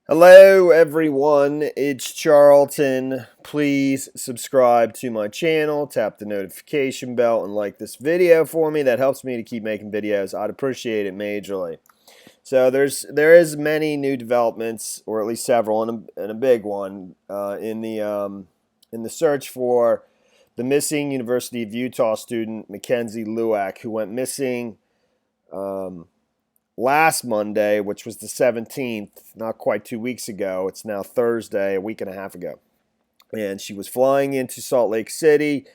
Hello everyone, it's Charlton. Please subscribe to my channel, tap the notification bell, and like this video for me. That helps me to keep making videos. I'd appreciate it majorly. So there is many new developments, or at least several, and a big one in the search for the missing University of Utah student MacKenzie Lueck, who went missing um, last Monday, which was the 17th, not quite 2 weeks ago. It's now Thursday, a week and a half ago. And she was flying into Salt Lake City,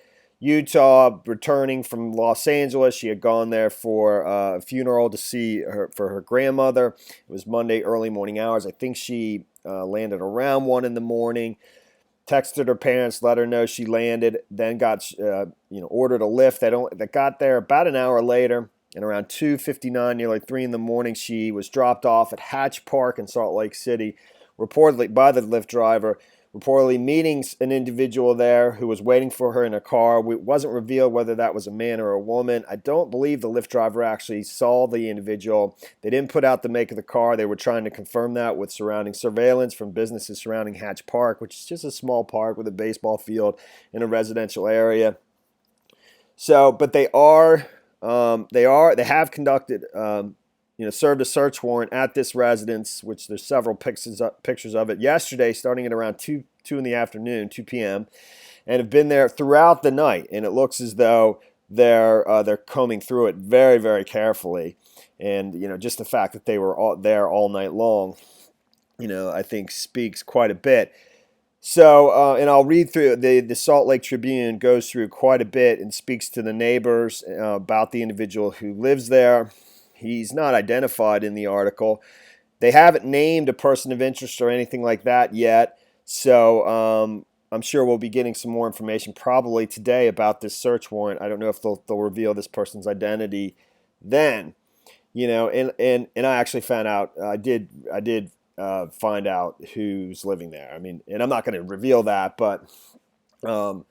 Utah, returning from Los Angeles. She had gone there for a funeral to see for her grandmother. It was Monday early morning hours. I think she landed around 1 in the morning. Texted her parents, let her know she landed, then got ordered a lift. That got there about an hour later. And around 2:59, nearly 3 in the morning, she was dropped off at Hatch Park in Salt Lake City, reportedly by the Lyft driver, reportedly meeting an individual there who was waiting for her in a car. It wasn't revealed whether that was a man or a woman. I don't believe the Lyft driver actually saw the individual. They didn't put out the make of the car. They were trying to confirm that with surrounding surveillance from businesses surrounding Hatch Park, which is just a small park with a baseball field in a residential area. So, but they have conducted, served a search warrant at this residence, which there's several pictures of it yesterday, starting at around 2 in the afternoon, 2 p.m., and have been there throughout the night. And it looks as though they're combing through it very, very carefully. And just the fact that they were there all night long, I think speaks quite a bit. So, and I'll read through the Salt Lake Tribune goes through quite a bit and speaks to the neighbors about the individual who lives there. He's not identified in the article. They haven't named a person of interest or anything like that yet. So I'm sure we'll be getting some more information probably today about this search warrant. I don't know if they'll reveal this person's identity then. And I actually found out. I did find out who's living there. I mean, and I'm not going to reveal that, but um,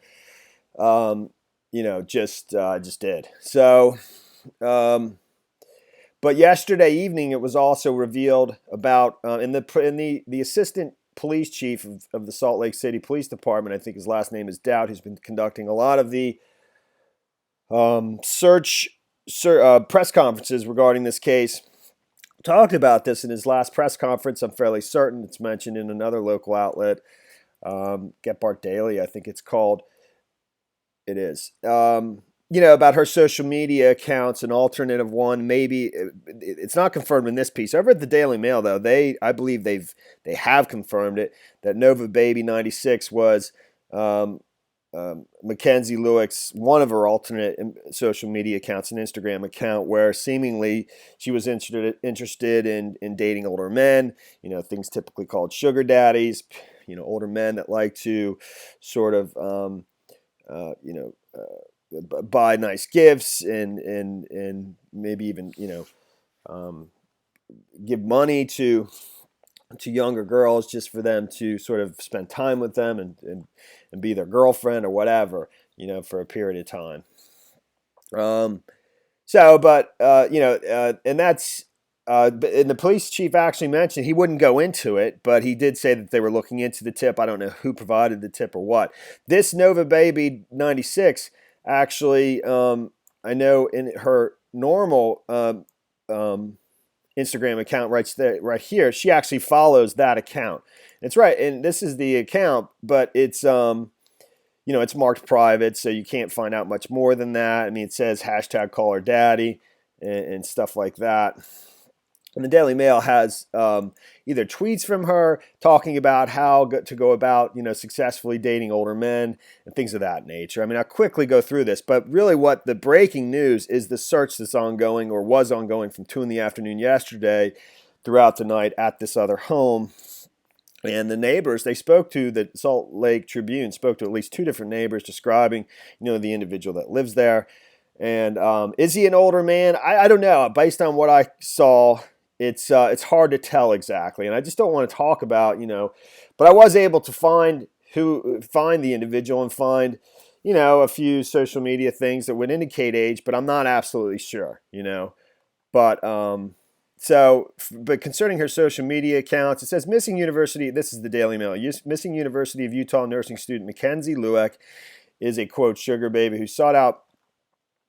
just did. So, but yesterday evening, it was also revealed about in the assistant police chief of the Salt Lake City Police Department. I think his last name is Dowd, who's been conducting a lot of the press conferences regarding this case. Talked about this in his last press conference. I'm fairly certain it's mentioned in another local outlet, Get Bart Daily, I think it's called. It is. About her social media accounts, an alternative one. Maybe it's not confirmed in this piece. Over at the Daily Mail, though, I believe they have confirmed it that Nova Baby 96 was MacKenzie Lueck's one of her alternate social media accounts, an Instagram account where seemingly she was interested in dating older men, things typically called sugar daddies, older men that like to sort of, buy nice gifts and maybe even, give money to younger girls just for them to sort of spend time with them and be their girlfriend or whatever, for a period of time. And that's, and the police chief actually mentioned he wouldn't go into it, but he did say that they were looking into the tip. I don't know who provided the tip or what. This Nova Baby 96 actually, I know in her normal Instagram account right here, she actually follows that account. It's right, and this is the account, but it's it's marked private, so you can't find out much more than that. I mean, it says hashtag call her daddy and stuff like that. And the Daily Mail has either tweets from her talking about how to go about, successfully dating older men and things of that nature. I mean, I'll quickly go through this, but really what the breaking news is the search that's ongoing or was ongoing from 2 in the afternoon yesterday throughout the night at this other home. And the neighbors, the Salt Lake Tribune spoke to at least 2 different neighbors describing, the individual that lives there. And is he an older man? I don't know. Based on what I saw, it's hard to tell exactly, and I just don't want to talk about, but I was able to find the individual and find, a few social media things that would indicate age, but I'm not absolutely sure, but But concerning her social media accounts, it says missing university. This is the Daily Mail. Missing University of Utah nursing student MacKenzie Lueck is a, quote, sugar baby who sought out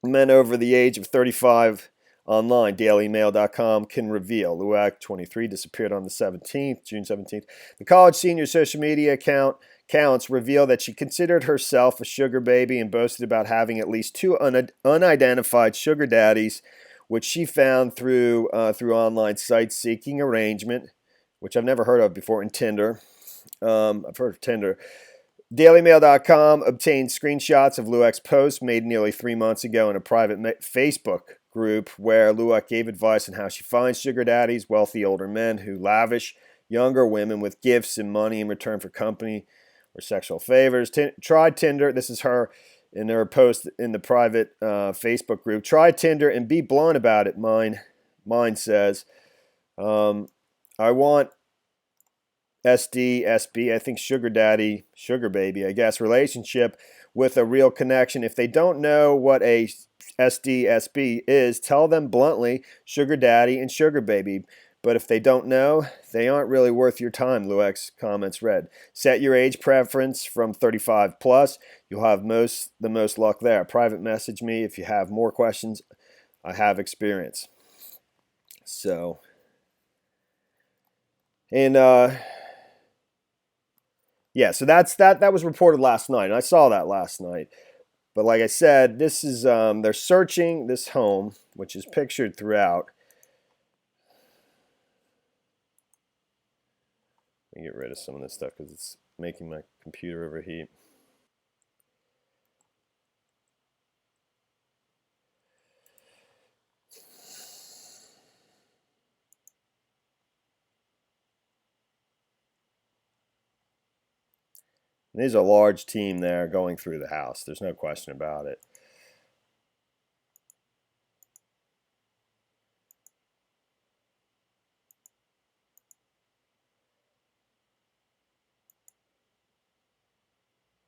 men over the age of 35 online. DailyMail.com can reveal. Lueck, 23, disappeared on the 17th, June 17th. The college senior social media accounts reveal that she considered herself a sugar baby and boasted about having at least two unidentified sugar daddies, which she found through online sites Seeking Arrangement, which I've never heard of before, and Tinder. I've heard of Tinder. DailyMail.com obtained screenshots of Lueck's post made nearly 3 months ago in a private Facebook group where Lueck gave advice on how she finds sugar daddies, wealthy older men who lavish younger women with gifts and money in return for company or sexual favors. Try Tinder. This is her in her post in the private Facebook group. Try Tinder and be blunt about it, mine says. I want SD, SB, I think sugar daddy, sugar baby, I guess, relationship with a real connection. If they don't know what a SD, SB is, tell them bluntly, sugar daddy and sugar baby. But if they don't know, they aren't really worth your time, Lueck's comments read. Set your age preference from 35 plus. You'll have the most luck there. Private message me if you have more questions. I have experience. So, and yeah, so that was reported last night, and I saw that last night. But like I said, this is they're searching this home, which is pictured throughout. Let me get rid of some of this stuff because it's making my computer overheat. And there's a large team there going through the house. There's no question about it.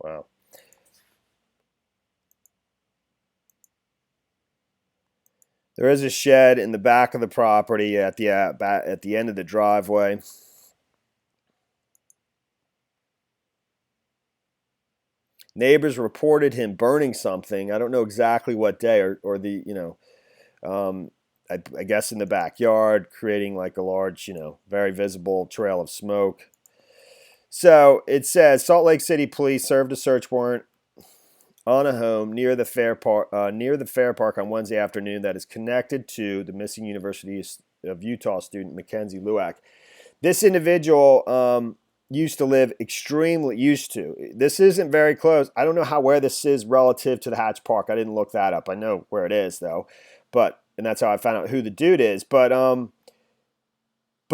Wow. There is a shed in the back of the property at the end of the driveway. Neighbors reported him burning something. I don't know exactly what day or the, I guess in the backyard, creating like a large, very visible trail of smoke. So it says Salt Lake City Police served a search warrant on a home near the Fair Park on Wednesday afternoon that is connected to the missing University of Utah student MacKenzie Lueck. This individual used to. This isn't very close. I don't know where this is relative to the Hatch Park. I didn't look that up. I know where it is though, and that's how I found out who the dude is. But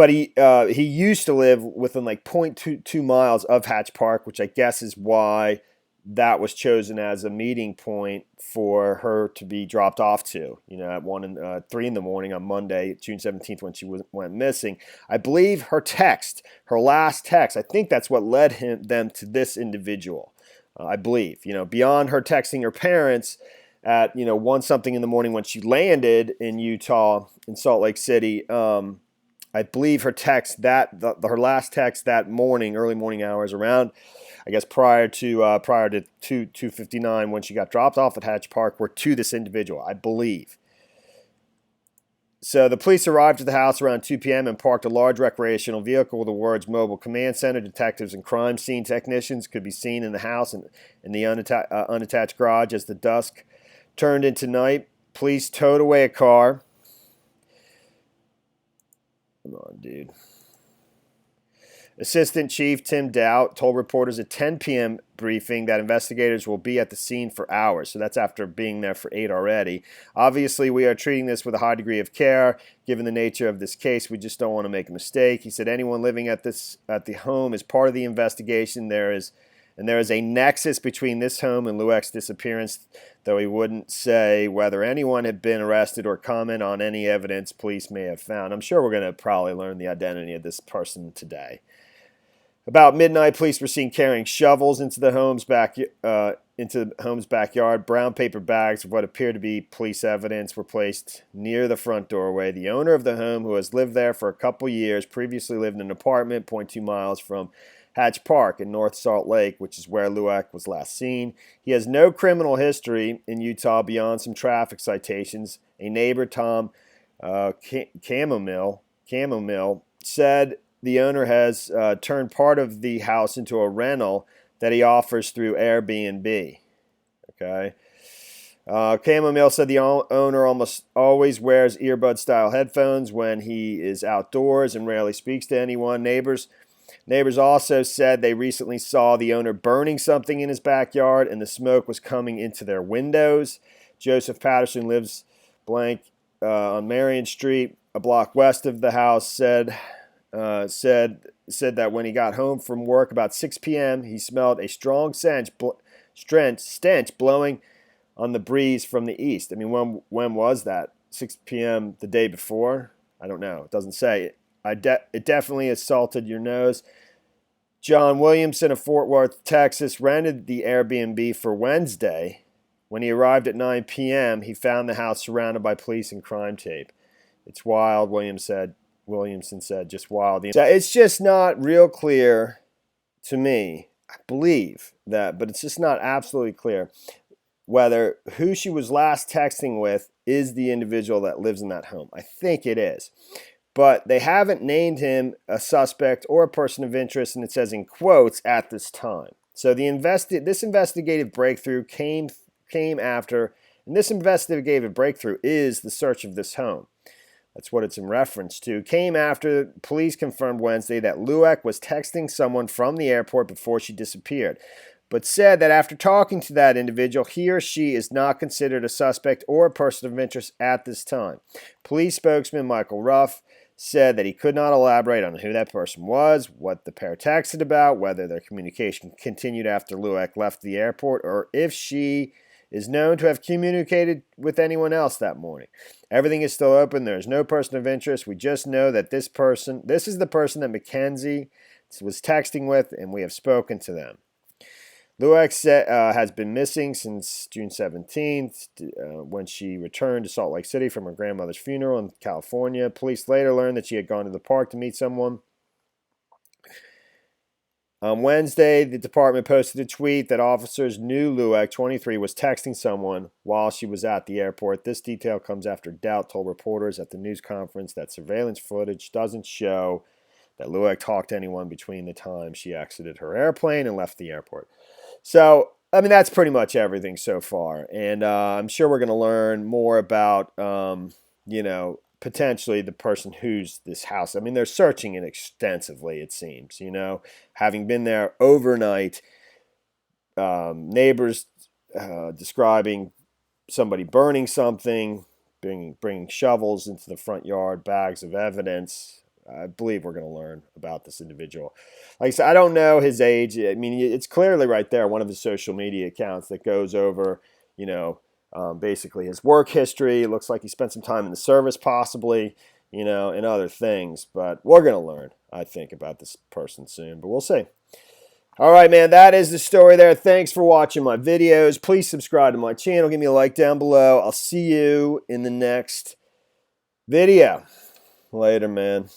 he used to live within like 0.22 miles of Hatch Park, which I guess is why that was chosen as a meeting point for her to be dropped off to, at 3 in the morning on Monday, June 17th, when she went missing. I believe her last text, I think that's what led them to this individual. I believe, beyond her texting her parents at, 1 something in the morning when she landed in Utah, in Salt Lake City. I believe her her last text that morning, early morning hours, around, I guess prior to 2:59 when she got dropped off at Hatch Park, were to this individual, I believe. So the police arrived at the house around 2 p.m. and parked a large recreational vehicle with the words Mobile Command Center. Detectives and crime scene technicians could be seen in the house and in the unattached garage as the dusk turned into night. Police towed away a car. Come on, dude. Assistant Chief Tim Doubt told reporters at 10 p.m. briefing that investigators will be at the scene for hours. So that's after being there for 8 already. Obviously, we are treating this with a high degree of care. Given the nature of this case, we just don't want to make a mistake. He said anyone living at the home is part of the investigation. There is a nexus between this home and Lueck's disappearance, though he wouldn't say whether anyone had been arrested or comment on any evidence police may have found. I'm sure we're going to probably learn the identity of this person today. About midnight, police were seen carrying shovels into the home's backyard. Brown paper bags of what appeared to be police evidence were placed near the front doorway. The owner of the home, who has lived there for a couple years, previously lived in an apartment 0.2 miles from Hatch Park in North Salt Lake, which is where Lueck was last seen. He has no criminal history in Utah beyond some traffic citations. A neighbor, Tom Camomile, said the owner has turned part of the house into a rental that he offers through Airbnb. Okay. Camomile said the owner almost always wears earbud-style headphones when he is outdoors and rarely speaks to anyone. Neighbors also said they recently saw the owner burning something in his backyard, and the smoke was coming into their windows. Joseph Patterson lives on Marion Street, a block west of the house, said that when he got home from work about 6 p.m., he smelled a strong stench blowing on the breeze from the east. I mean, when was that? 6 p.m. the day before? I don't know. It doesn't say. It definitely assaulted your nose. John Williamson of Fort Worth, Texas, rented the Airbnb for Wednesday. When he arrived at 9 p.m., he found the house surrounded by police and crime tape. It's wild, Williamson said, just wild. It's just not real clear to me. I believe that, but it's just not absolutely clear whether who she was last texting with is the individual that lives in that home. I think it is. But they haven't named him a suspect or a person of interest, and it says in quotes, at this time. So this investigative breakthrough came after, and this investigative breakthrough is the search of this home. That's what it's in reference to. Came after police confirmed Wednesday that Lueck was texting someone from the airport before she disappeared, but said that after talking to that individual, he or she is not considered a suspect or a person of interest at this time. Police spokesman Michael Ruff said that he could not elaborate on who that person was, what the pair texted about, whether their communication continued after Lueck left the airport, or if she is known to have communicated with anyone else that morning. Everything is still open. There is no person of interest. We just know that this is the person that McKenzie was texting with, and we have spoken to them. Lueck has been missing since June 17th when she returned to Salt Lake City from her grandmother's funeral in California. Police later learned that she had gone to the park to meet someone. On Wednesday, the department posted a tweet that officers knew Lueck, 23, was texting someone while she was at the airport. This detail comes after Doubt told reporters at the news conference that surveillance footage doesn't show that Lueck talked to anyone between the time she exited her airplane and left the airport. So, I mean, that's pretty much everything so far. And I'm sure we're going to learn more about, potentially the person who's this house. I mean, they're searching it extensively, it seems, having been there overnight. Neighbors describing somebody burning something, bringing shovels into the front yard, bags of evidence. I believe we're going to learn about this individual. Like I said, I don't know his age. I mean, it's clearly right there, one of his social media accounts that goes over, basically his work history. It looks like he spent some time in the service possibly, and other things. But we're going to learn, I think, about this person soon. But we'll see. All right, man, that is the story there. Thanks for watching my videos. Please subscribe to my channel. Give me a like down below. I'll see you in the next video. Later, man.